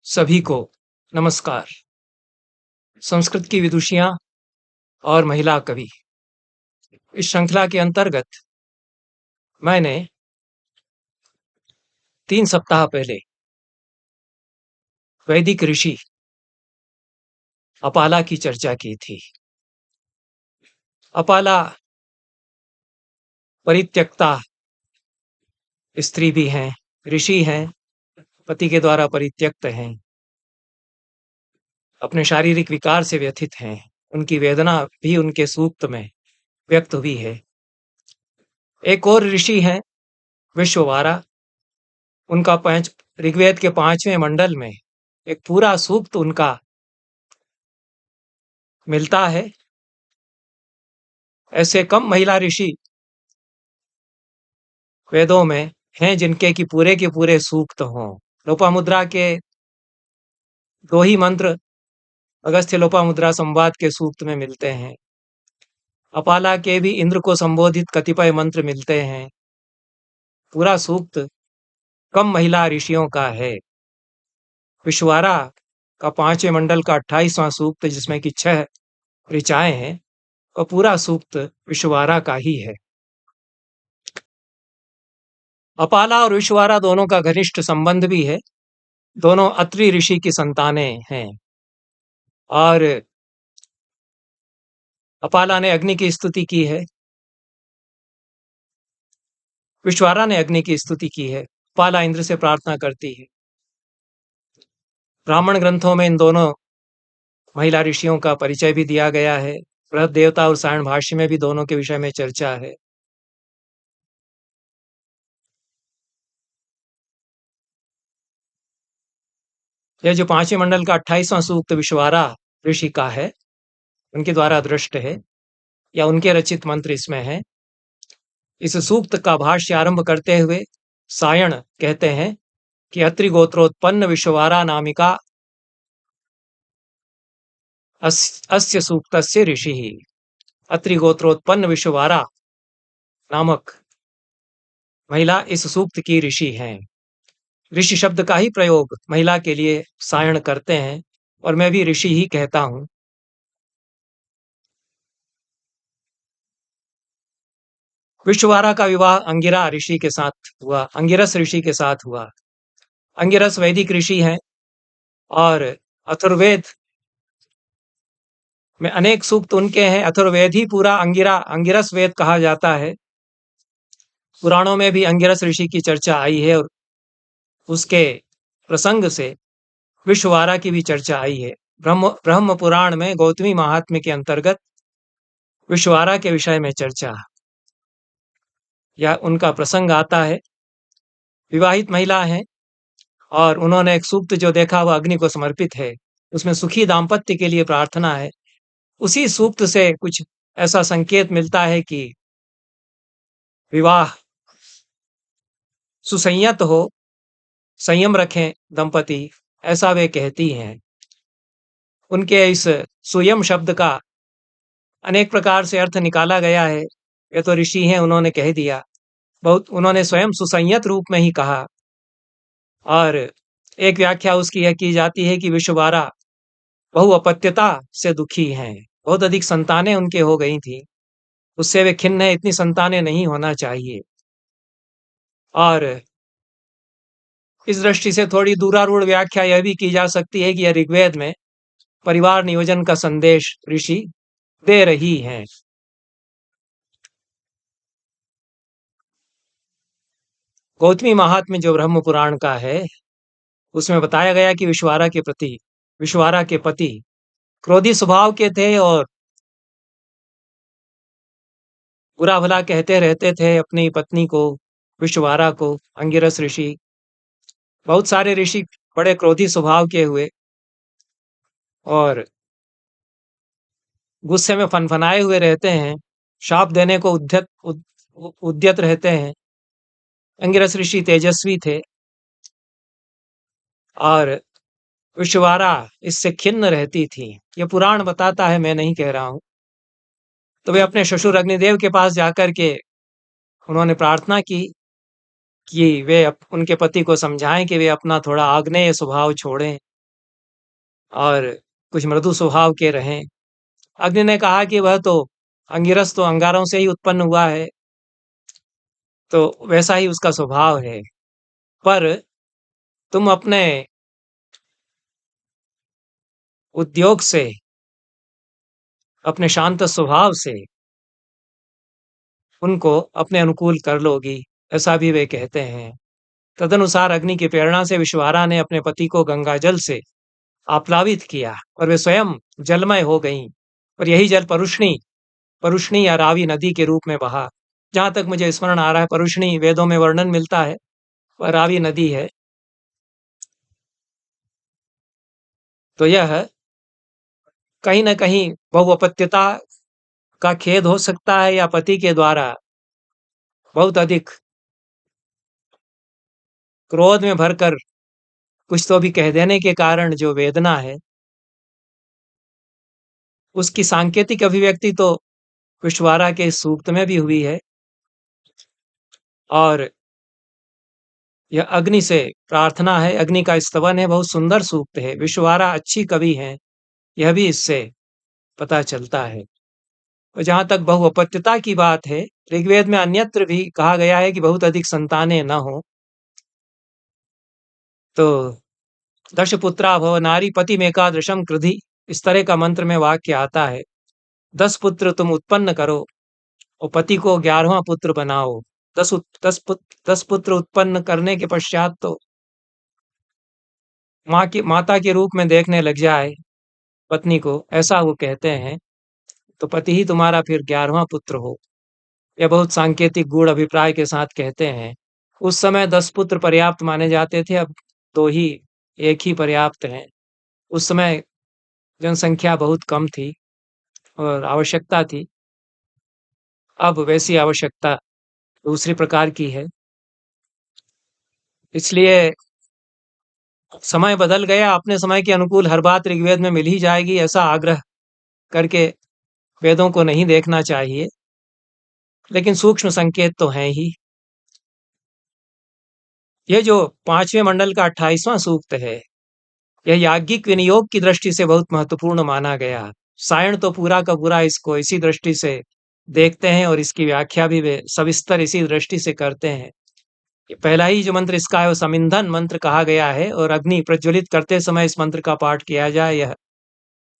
सभी को नमस्कार। संस्कृत की विदुषियां और महिला कवि, इस श्रृंखला के अंतर्गत मैंने 3 सप्ताह पहले वैदिक ऋषि अपाला की चर्चा की थी। अपाला परित्यक्ता स्त्री भी हैं, ऋषि हैं, पति के द्वारा परित्यक्त हैं, अपने शारीरिक विकार से व्यथित हैं। उनकी वेदना भी उनके सूक्त में व्यक्त हुई है। एक और ऋषि हैं विश्ववारा। उनका ऋग्वेद के 5वें मंडल में एक पूरा सूक्त उनका मिलता है। ऐसे कम महिला ऋषि वेदों में हैं जिनके कि पूरे के पूरे सूक्त हों। लोपामुद्रा के 2 ही मंत्र अगस्त्य लोपामुद्रा संवाद के सूक्त में मिलते हैं। अपाला के भी इंद्र को संबोधित कतिपय मंत्र मिलते हैं। पूरा सूक्त कम महिला ऋषियों का है। विश्ववारा का 5वें मंडल का 28वां सूक्त, जिसमें कि 6 ऋचाएं हैं, और पूरा सूक्त विश्ववारा का ही है। अपाला और विश्ववारा दोनों का घनिष्ठ संबंध भी है। दोनों अत्रि ऋषि की संतानें हैं और अपाला ने अग्नि की स्तुति की है, विश्ववारा ने अग्नि की स्तुति की है। अपाला इंद्र से प्रार्थना करती है। ब्राह्मण ग्रंथों में इन दोनों महिला ऋषियों का परिचय भी दिया गया है। बृहद देवता और सायण भाष्य में भी दोनों के विषय में चर्चा है। यह जो 5वें मंडल का 28वां सूक्त विश्ववारा ऋषि का है, उनके द्वारा दृष्ट है या उनके रचित मंत्र इसमें है। इस सूक्त का भाष्य आरंभ करते हुए सायण कहते हैं कि अत्रि गोत्रोत्पन्न विश्ववारा नामिका अस्य सूक्तस्य ऋषि। अत्रि गोत्रोत्पन्न विश्ववारा नामक महिला इस सूक्त की ऋषि हैं। ऋषि शब्द का ही प्रयोग महिला के लिए सायण करते हैं और मैं भी ऋषि ही कहता हूं। विश्ववारा का विवाह अंगिरा ऋषि के साथ हुआ, अंगिरस ऋषि के साथ हुआ। अंगिरस वैदिक ऋषि हैं और अथर्ववेद में अनेक सूक्त उनके हैं। अथर्ववेद ही पूरा अंगिरस वेद कहा जाता है। पुराणों में भी अंगिरस ऋषि की चर्चा आई है और उसके प्रसंग से विश्ववारा की भी चर्चा आई है। ब्रह्म पुराण में गौतमी महात्म्य के अंतर्गत विश्ववारा के विषय में चर्चा या उनका प्रसंग आता है। विवाहित महिला हैं और उन्होंने एक सूक्त जो देखा वह अग्नि को समर्पित है। उसमें सुखी दाम्पत्य के लिए प्रार्थना है। उसी सूक्त से कुछ ऐसा संकेत मिलता है कि विवाह सुसंयत हो, संयम रखें दंपति, ऐसा वे कहती हैं। उनके इस सुयम शब्द का अनेक प्रकार से अर्थ निकाला गया है। ये तो ऋषि हैं, उन्होंने कह दिया। उन्होंने स्वयं सुसंयत रूप में ही कहा। और एक व्याख्या उसकी यह की जाती है कि विश्ववारा बहु अपत्यता से दुखी हैं। बहुत अधिक संतानें उनके हो गई थी, उससे वे खिन्न है। इतनी संतानें नहीं होना चाहिए। और इस दृष्टि से थोड़ी दूरारूढ़ व्याख्या यह भी की जा सकती है कि यह ऋग्वेद में परिवार नियोजन का संदेश ऋषि दे रही हैं। गौतमी महात्म्य जो ब्रह्म पुराण का है, उसमें बताया गया कि विश्ववारा के पति क्रोधी स्वभाव के थे और बुरा भला कहते रहते थे अपनी पत्नी को, विश्ववारा को। अंगिरस ऋषि, बहुत सारे ऋषि बड़े क्रोधी स्वभाव के हुए और गुस्से में फनफनाए हुए रहते हैं, शाप देने को उद्यत रहते हैं। अंगिरस ऋषि तेजस्वी थे और विश्ववारा इससे खिन्न रहती थी। यह पुराण बताता है, मैं नहीं कह रहा हूं। तो वे अपने ससुर अग्निदेव के पास जाकर के उन्होंने प्रार्थना की कि वे उनके पति को समझाएं कि वे अपना थोड़ा आग्नेय स्वभाव छोड़ें और कुछ मृदु स्वभाव के रहें। अग्नि ने कहा कि वह तो अंगिरस तो अंगारों से ही उत्पन्न हुआ है, तो वैसा ही उसका स्वभाव है। पर तुम अपने उद्योग से, अपने शांत स्वभाव से उनको अपने अनुकूल कर लोगी, ऐसा भी वे कहते हैं। तदनुसार अग्नि की प्रेरणा से विश्ववारा ने अपने पति को गंगाजल से आप्लावित किया और वे स्वयं जलमय हो गईं और यही जल परुष्णी परुष्णी या रावी नदी के रूप में बहा। जहां तक मुझे स्मरण आ रहा है, परुष्णी वेदों में वर्णन मिलता है, वह रावी नदी है। तो यह कहीं न कहीं बहुअपत्यता का खेद हो सकता है, या पति के द्वारा बहुत अधिक क्रोध में भरकर कुछ तो भी कह देने के कारण जो वेदना है, उसकी सांकेतिक अभिव्यक्ति तो विश्ववारा के सूक्त में भी हुई है। और यह अग्नि से प्रार्थना है, अग्नि का स्तवन है, बहुत सुंदर सूक्त है। विश्ववारा अच्छी कवि हैं, यह भी इससे पता चलता है। और जहां तक बहुअपत्यता की बात है, ऋग्वेद में अन्यत्र भी कहा गया है कि बहुत अधिक संतानें न हो। तो दशपुत्रा भव नारी पति में एकादशम कृधि, इस तरह का मंत्र में वाक्य आता है। 10 पुत्र तुम उत्पन्न करो और पति को 11वां पुत्र बनाओ। 10 पुत्र उत्पन्न करने के पश्चात तो माता के रूप में देखने लग जाए पत्नी को, ऐसा वो कहते हैं, तो पति ही तुम्हारा फिर 11वां पुत्र हो। यह बहुत सांकेतिक गूढ़ अभिप्राय के साथ कहते हैं। उस समय 10 पुत्र पर्याप्त माने जाते थे, अब 2 ही, 1 ही पर्याप्त हैं। उस समय जनसंख्या बहुत कम थी और आवश्यकता थी। अब वैसी आवश्यकता दूसरी प्रकार की है। इसलिए समय बदल गया, अपने समय के अनुकूल हर बात ऋग्वेद में मिल ही जाएगी, ऐसा आग्रह करके वेदों को नहीं देखना चाहिए। लेकिन सूक्ष्म संकेत तो हैं ही। यह जो 5वें मंडल का 28वां सूक्त है, यह याज्ञिक विनियोग की दृष्टि से बहुत महत्वपूर्ण माना गया। सायण तो पूरा का पूरा इसको इसी दृष्टि से देखते हैं और इसकी व्याख्या भी वे सविस्तर इसी दृष्टि से करते हैं। पहला ही जो मंत्र इसका है वो समिंधन मंत्र कहा गया है, और अग्नि प्रज्वलित करते समय इस मंत्र का पाठ किया जाए, यह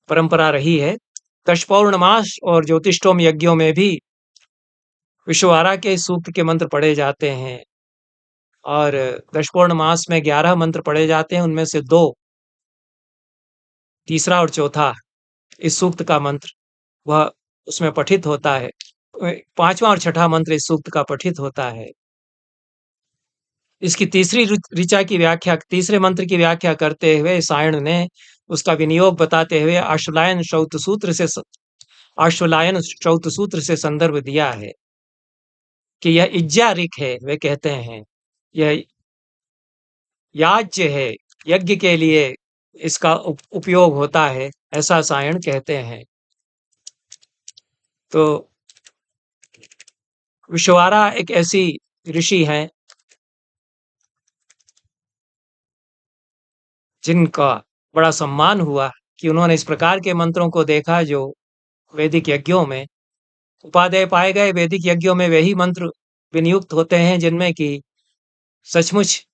परंपरा रही है। दश पौर्णमास और ज्योतिष्टोम यज्ञों में भी विश्ववारा के सूक्त के मंत्र पढ़े जाते हैं, और दश पौर्णमास में 11 मंत्र पढ़े जाते हैं, उनमें से 2, तीसरा और चौथा इस सूक्त का मंत्र वह उसमें पठित होता है। 5वां और छठा मंत्र इस सूक्त का पठित होता है। इसकी तीसरी ऋचा की व्याख्या, तीसरे मंत्र की व्याख्या करते हुए सायण ने उसका विनियोग बताते हुए आश्वलायन श्रौत सूत्र से संदर्भ दिया है कि यह इज्जा ऋक है। वे कहते हैं यह याज्य है, यज्ञ के लिए इसका उपयोग होता है, ऐसा सायण कहते हैं। तो विश्ववारा एक ऐसी ऋषि हैं जिनका बड़ा सम्मान हुआ कि उन्होंने इस प्रकार के मंत्रों को देखा जो वैदिक यज्ञों में उपादेय पाए गए। वैदिक यज्ञों में वही मंत्र विनियुक्त होते हैं जिनमें कि सचमुच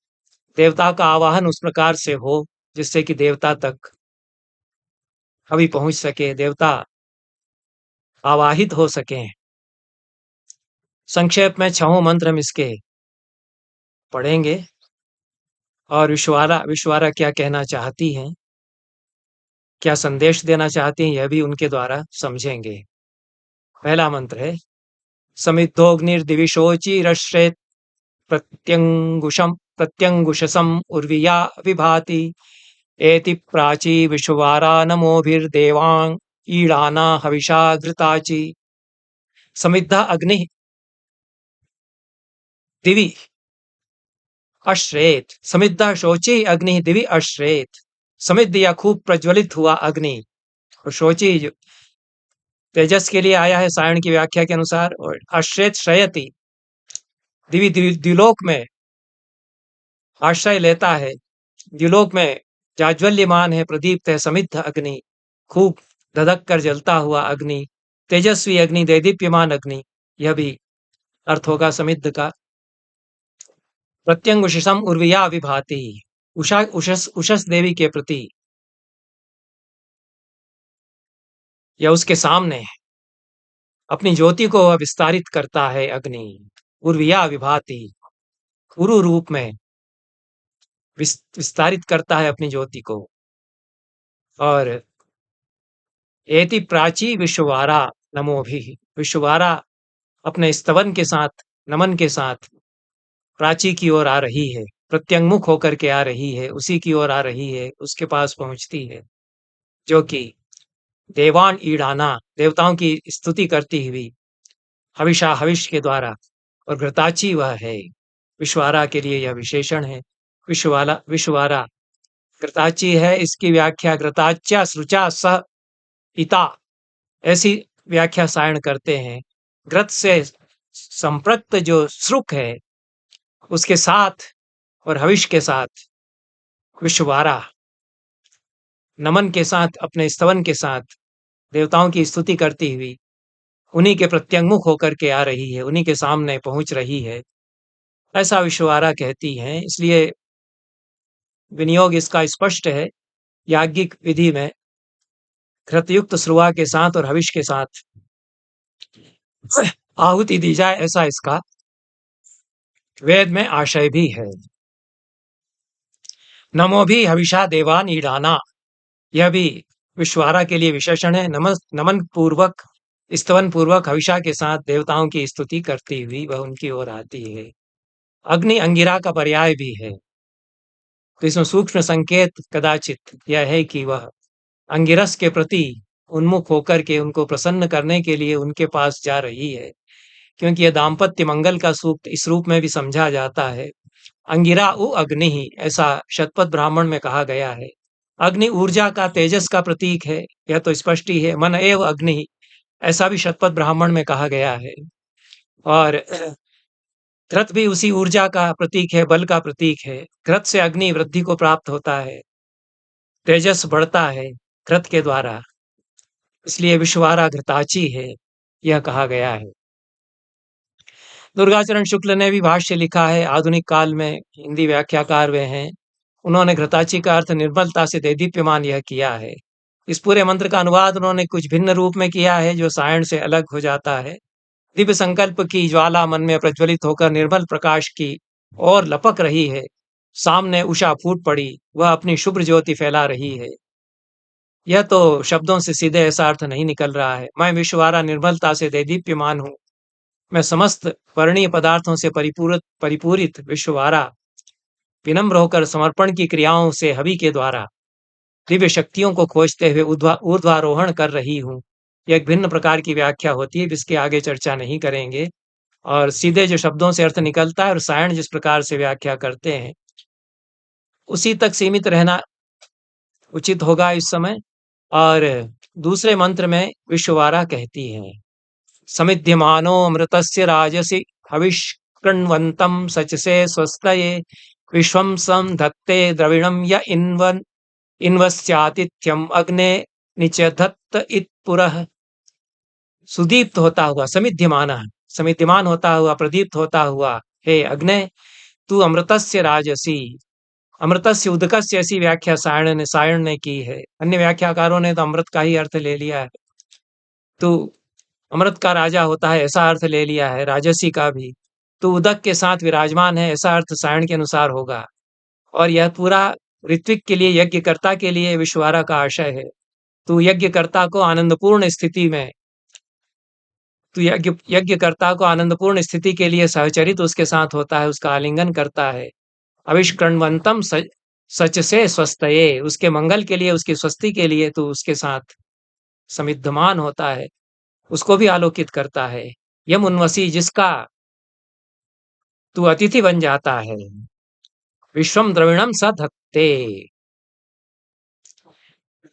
देवता का आवाहन उस प्रकार से हो जिससे कि देवता तक अभी पहुंच सके, देवता आवाहित हो सके। संक्षेप में 6 मंत्र हम इसके पढ़ेंगे और विश्ववारा क्या कहना चाहती हैं, क्या संदेश देना चाहती हैं, यह भी उनके द्वारा समझेंगे। पहला मंत्र है समिद्धोऽग्निर्दिविषोचिरश्रेत् प्रत्यंगुशसम उर्विया विभाति एति प्राची विश्ववारा नमोभिर्देवां ईळाना हविषा घृताची। समिद्धा अग्नि दिवि अश्रेत, समिद्धा शोची अग्नि दिवि अश्रेत। समिद्ध या खूब प्रज्वलित हुआ अग्नि, और शोची जो तेजस के लिए आया है सायण की व्याख्या के अनुसार, और अश्रेत श्रयति, द्विलोक में आश्रय लेता है, द्विलोक में जाज्वल्यमान है, प्रदीप्त है समिद्ध अग्नि, खूब धधक कर जलता हुआ अग्नि, तेजस्वी अग्नि, दैदीप्यमान अग्नि, यह भी अर्थ होगा समिद्ध का। प्रत्यंगुषम उर्विया विभाति, उषा उषस उषस देवी के प्रति या उसके सामने अपनी ज्योति को वह विस्तारित करता है अग्नि। उर्विया विभाति, उरु रूप में विस्तारित करता है अपनी ज्योति को। और एति प्राची विश्ववारा नमो भी, विश्ववारा अपने स्तवन के साथ, नमन के साथ प्राची की ओर आ रही है, प्रत्यंगमुख होकर के आ रही है, उसी की ओर आ रही है, उसके पास पहुंचती है, जो कि देवान ईडाना, देवताओं की स्तुति करती हुई हविषा, हविष के द्वारा, और घृताची वह है। विश्वारा के लिए यह विशेषण है। विश्वारा घृताची है, इसकी व्याख्या घृताच्या सृचा सह पिता, ऐसी व्याख्या सायण करते हैं। घृत से संपृक्त जो श्रुक है उसके साथ और हविष के साथ विश्ववारा नमन के साथ, अपने स्तवन के साथ देवताओं की स्तुति करती हुई उन्हीं के प्रत्यंगमुख होकर के आ रही है, उन्हीं के सामने पहुंच रही है, ऐसा विश्ववारा कहती हैं। इसलिए विनियोग इसका स्पष्ट है। याज्ञिक विधि में घृतयुक्त श्रुआ के साथ और हविष के साथ आहुति दी जाए, ऐसा इसका वेद में आशय भी है। नमो भी हविषा देवान ईडाना, यह भी विश्ववारा के लिए विशेषण है। नमन पूर्वक, स्तवन पूर्वक हविषा के साथ देवताओं की स्तुति करती हुई वह उनकी ओर आती है। अग्नि अंगिरा का पर्याय भी है, तो इसमें सूक्ष्म संकेत कदाचित यह है कि वह अंगिरस के प्रति उन्मुख होकर के उनको प्रसन्न करने के लिए उनके पास जा रही है, क्योंकि यह दाम्पत्य मंगल का सूक्त इस रूप में भी समझा जाता है। अंगिरा उ अग्नि ही, ऐसा शतपथ ब्राह्मण में कहा गया है। अग्नि ऊर्जा का, तेजस का प्रतीक है, यह तो स्पष्ट ही है। मन एव अग्नि, ऐसा भी शतपथ ब्राह्मण में कहा गया है। और घृत भी उसी ऊर्जा का प्रतीक है, बल का प्रतीक है। घृत से अग्नि वृद्धि को प्राप्त होता है, तेजस बढ़ता है घृत के द्वारा, इसलिए विश्ववारा घृताची है, यह कहा गया है। दुर्गाचरण शुक्ल ने भी भाष्य लिखा है, आधुनिक काल में हिंदी व्याख्याकार वे हैं, उन्होंने घृताची का अर्थ निर्मलता से दैदीप्यमान यह किया है। इस पूरे मंत्र का अनुवाद उन्होंने कुछ भिन्न रूप में किया है, जो सायण से अलग हो जाता है। दिव्य संकल्प की ज्वाला मन में प्रज्वलित होकर निर्मल प्रकाश की और लपक रही है। सामने उषा फूट पड़ी, वह अपनी शुभ्र ज्योति फैला रही है। यह तो शब्दों से सीधे ऐसा अर्थ नहीं निकल रहा है। मैं विश्ववारा निर्मलता से दैदीप्यमान हूँ, मैं समस्त वर्णीय पदार्थों से परिपूरित विश्ववारा विनम्र होकर समर्पण की क्रियाओं से हवि के द्वारा दिव्य शक्तियों को खोजते हुए ऊर्ध्वारोहण कर रही हूँ। यह एक भिन्न प्रकार की व्याख्या होती है, जिसके आगे चर्चा नहीं करेंगे। और सीधे जो शब्दों से अर्थ निकलता है और सायण जिस प्रकार से व्याख्या करते हैं, उसी तक सीमित रहना उचित होगा इस समय। और दूसरे मंत्र में विश्ववारा कहती है, समिध्यमानो अमृतस्य राजसि हविष्कृण्वन्तं सचसे स्वस्तये विश्वं सं धत्ते द्रविणं य इन्वस्यातिथ्यम अग्ने निचधत्त इत्पुरः। सुदीप्त होता हुआ, समिध्यमान होता हुआ, प्रदीप्त होता हुआ, हे अग्ने तू अमृतस्य राजसी, अमृतस्य उदकस्य, ऐसी व्याख्या सायण ने की है। अन्य व्याख्याकारों ने तो अमृत का ही अर्थ ले लिया है। तू अमृत का राजा होता है, ऐसा अर्थ ले लिया है। राजसी का भी तो उदक के साथ विराजमान है, ऐसा अर्थ सायण के अनुसार होगा। और यह पूरा ऋत्विक के लिए, यज्ञकर्ता के लिए विश्ववारा का आशय है। तू यज्ञकर्ता को आनंदपूर्ण स्थिति में, तू यज्ञकर्ता को आनंदपूर्ण स्थिति के लिए सहचरित उसके साथ होता है, उसका आलिंगन करता है। अविष्कृण्वन्तम सच से स्वस्तये, उसके मंगल के लिए, उसकी स्वस्ति के लिए तू उसके साथ समिद्धमान होता है, उसको भी आलोकित करता है। यम उन्वसी, जिसका तू अतिथि बन जाता है। विश्वम द्रविणम स धत्ते,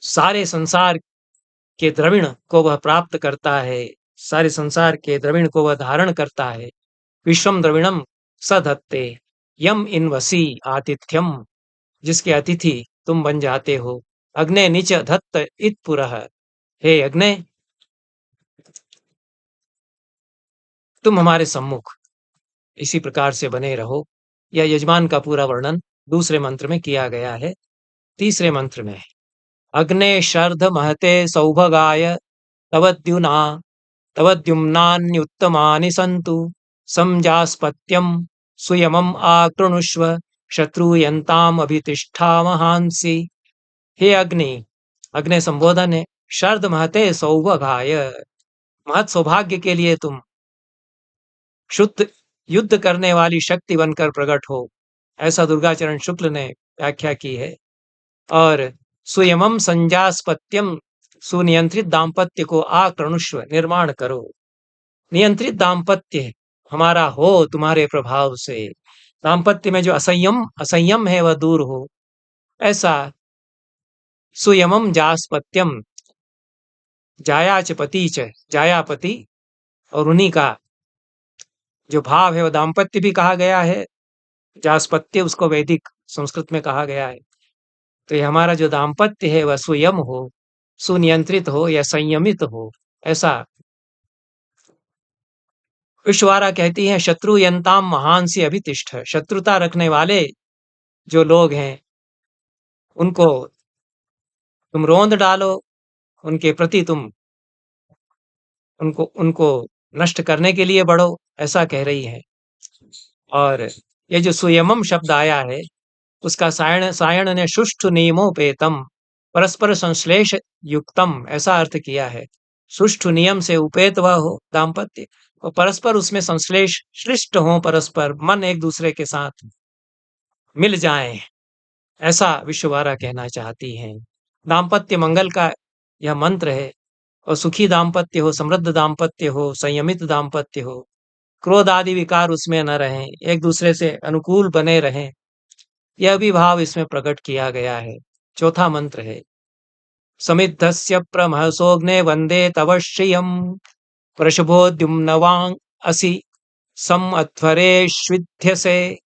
सारे संसार के द्रविण को वह प्राप्त करता है, सारे संसार के द्रविण को वह धारण करता है। विश्वम द्रविणम स धत्ते, यम इन्वसी आतिथ्यम, जिसके अतिथि तुम बन जाते हो। अग्ने निच धत्त इत पुरः। हे अग्ने, तुम हमारे सम्मुख इसी प्रकार से बने रहो। यह यजमान का पूरा वर्णन दूसरे मंत्र में किया गया है। तीसरे मंत्र में अग्ने शर्ध महते सौभगाय तवद्युना तवद्युम्नान्युत्तमानि सन्तु समजास्पत्यं सुयमम् आकृणुष्व शत्रुयन्ताम् अभितिष्ठामहांसि। हे अग्नि, अग्नि संबोधन है। शर्द महते सौभगाय, महत सौभाग्य के लिए तुम शुद्ध युद्ध करने वाली शक्ति बनकर प्रकट हो, ऐसा दुर्गाचरण शुक्ल ने व्याख्या की है। और सुयमम संजास्पत्यम, सुनियंत्रित दाम्पत्य को आकृणुष्व, निर्माण करो। नियंत्रित दाम्पत्य हमारा हो तुम्हारे प्रभाव से। दाम्पत्य में जो असंयम है वह दूर हो, ऐसा सुयमम जास्पत्यम, जायाच पति च, जायापति और उन्हीं का जो भाव है वह दाम्पत्य भी कहा गया है। जास्पत्य उसको वैदिक संस्कृत में कहा गया है। तो ये हमारा जो दाम्पत्य है वह सुयम हो, सुनियंत्रित हो या संयमित हो, ऐसा विश्वारा कहती है। शत्रु यंताम महान से अभितिष्ठ, शत्रुता रखने वाले जो लोग हैं उनको तुम रोंद डालो, उनके प्रति तुम उनको उनको नष्ट करने के लिए बढ़ो, ऐसा कह रही है। और ये जो सुयमम शब्द आया है उसका सायण ने सुष्ठु नियमोपेतम, परस्पर संश्लेष युक्तम, ऐसा अर्थ किया है। सुष्ठु नियम से उपेत वह हो दाम्पत्य, और परस्पर उसमें संश्लेष, श्लिष्ट हो, परस्पर मन एक दूसरे के साथ मिल जाएं, ऐसा विश्ववारा कहना चाहती हैं। दाम्पत्य मंगल का यह मंत्र है। और सुखी दाम्पत्य हो, समृद्ध दाम्पत्य हो, संयमित दाम्पत्य हो, क्रोध आदि विकार उसमें न रहें, एक दूसरे से अनुकूल बने रहें, यह भी भाव इसमें प्रकट किया गया है। चौथा मंत्र है समिद्धस्य प्रमहसोग्ने वंदे तव श्रियम् वृषभोद्युम्नवां असि सम अध्वरेष्विध्यसे।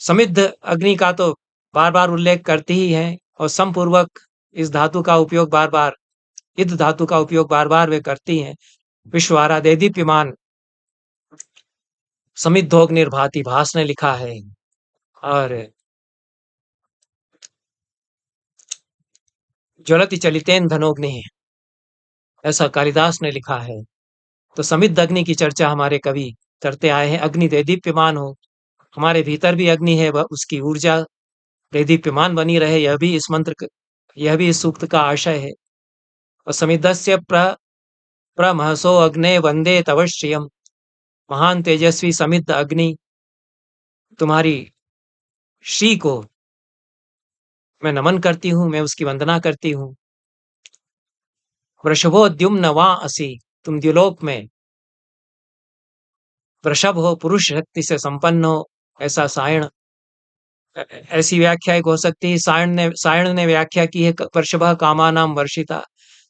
समिद्ध अग्नि का तो बार बार उल्लेख करती ही है, और समपूर्वक इस धातु का उपयोग बार बार, इद धातु का उपयोग बार बार वे करती हैं। विश्वारा देदीप्यमान समिद्धोग्निर्भाति भास ने लिखा है। और ज्वलति चलितेन धनोग्नि, ऐसा कालिदास ने लिखा है। तो समिद्ध अग्नि की चर्चा हमारे कवि करते आए हैं। अग्नि देदीप्यमान हो, हमारे भीतर भी अग्नि है, वह उसकी ऊर्जा देदीप्यमान बनी रहे, यह भी इस सूक्त का आशय है। और समिद्धस्य प्रमहसो अग्ने वंदे तव श्रियम्, महान तेजस्वी समिद्ध अग्नि, तुम्हारी श्री को मैं नमन करती हूं, मैं उसकी वंदना करती हूं। वृषभोद्युम्न वा असि, तुम द्युलोक में वृषभ हो, पुरुष शक्ति से संपन्न हो, ऐसा सायण, ऐसी व्याख्या एक हो सकती है। सायण ने व्याख्या की है वृषभ कामानाम वर्षिता,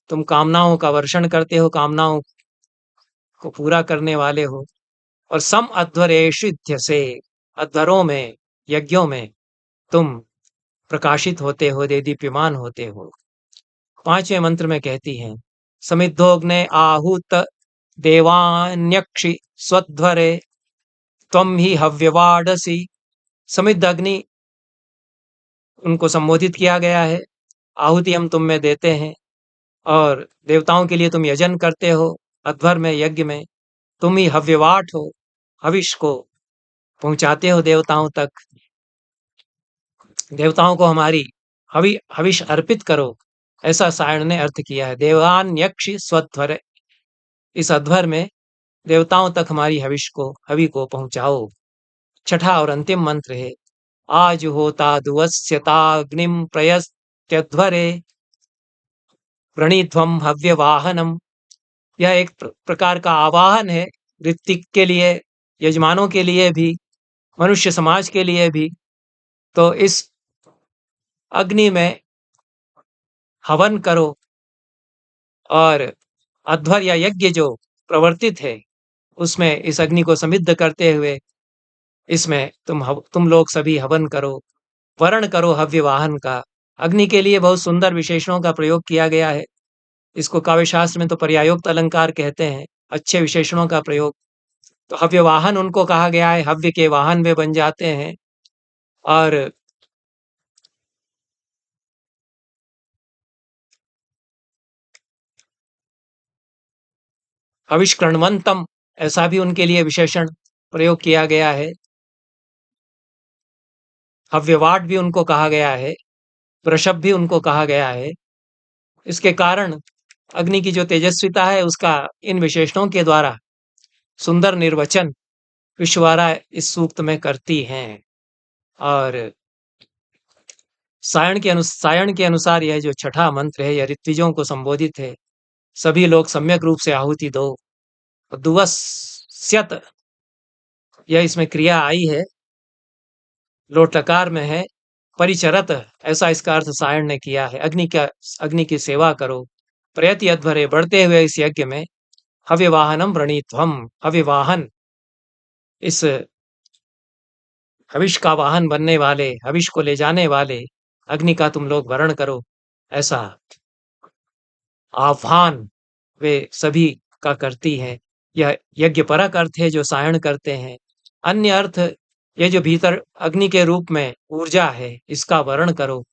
तुम कामनाओं का वर्षण करते हो, कामनाओं को पूरा करने वाले हो। और सम अध्वरेषुध्य से, अध्वरों में, यज्ञों में तुम प्रकाशित होते हो, देदीप्यमान होते हो। पांचवें मंत्र में कहती हैं समिद्धोग्ने आहूत देवान्यक्षि स्वध्वरे त्वं ही हव्यवाडसी। समिद्ध अग्नि, उनको संबोधित किया गया है। आहुति हम तुम में देते हैं, और देवताओं के लिए तुम यजन करते हो, अध्वर में, यज्ञ में तुम ही हव्यवाट हो, हविष को पहुंचाते हो देवताओं तक। देवताओं को हमारी हविष अर्पित करो, ऐसा सायण ने अर्थ किया है। देवान्यक्षि स्वध्वर, इस अध्वर में देवताओं तक हमारी हवि को पहुंचाओ। छठा और अंतिम मंत्र है आज होता दुवस्यताग्निम प्रयस्त्यध्वरे प्रणीध्वम हव्य वाहनम। यह एक प्रकार का आवाहन है ऋत्विक के लिए, यजमानों के लिए भी, मनुष्य समाज के लिए भी। तो इस अग्नि में हवन करो, और अध्वर या यज्ञ जो प्रवर्तित है उसमें इस अग्नि को समिद्ध करते हुए इसमें तुम लोग सभी हवन करो। वर्ण करो हव्य वाहन का। अग्नि के लिए बहुत सुंदर विशेषणों का प्रयोग किया गया है। इसको काव्यशास्त्र में तो पर्यायोक्त अलंकार कहते हैं, अच्छे विशेषणों का प्रयोग। तो हव्य वाहन उनको कहा गया है, हव्य के वाहन वे बन जाते हैं। और हविष्कृण्वन्तम, ऐसा भी उनके लिए विशेषण प्रयोग किया गया है। हव्यवाट भी उनको कहा गया है, वृषभ भी उनको कहा गया है। इसके कारण अग्नि की जो तेजस्विता है उसका इन विशेषणों के द्वारा सुंदर निर्वचन विश्ववारा इस सूक्त में करती हैं। और सायण के अनुसार यह जो छठा मंत्र है, यह ऋत्विजों को संबोधित है। सभी लोग सम्यक रूप से आहुति दो। दुवस्यत, यह इसमें क्रिया आई है, लोटकार में है। परिचरत, ऐसा इसका अर्थ सायण ने किया है। अग्नि की सेवा करो। प्रयति अध्वरे, बढ़ते हुए इस यज्ञ में। हव्यवाहनम वृणीत्वम, हव्यवाहन, इस हविष का वाहन बनने वाले, हविष को ले जाने वाले अग्नि का तुम लोग वरण करो, ऐसा आह्वान वे सभी का करती हैं। यह यज्ञ परक अर्थ है जो सायण करते हैं। अन्य अर्थ, ये जो भीतर अग्नि के रूप में ऊर्जा है, इसका वर्ण करो,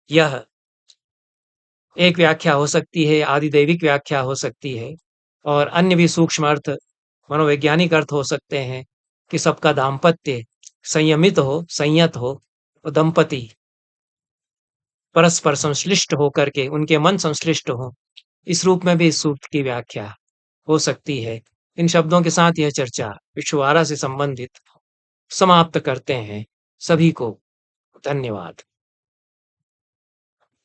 यह एक व्याख्या हो सकती है, आदिदैविक व्याख्या हो सकती है। और अन्य भी सूक्ष्म अर्थ, मनोवैज्ञानिक अर्थ हो सकते हैं कि सबका दाम्पत्य संयमित हो, संयत हो, और दंपति परस्पर संश्लिष्ट होकर के उनके मन संश्लिष्ट हो, इस रूप में भी इस सूक्त की व्याख्या हो सकती है। इन शब्दों के साथ यह चर्चा विश्ववारा से संबंधित समाप्त करते हैं। सभी को धन्यवाद।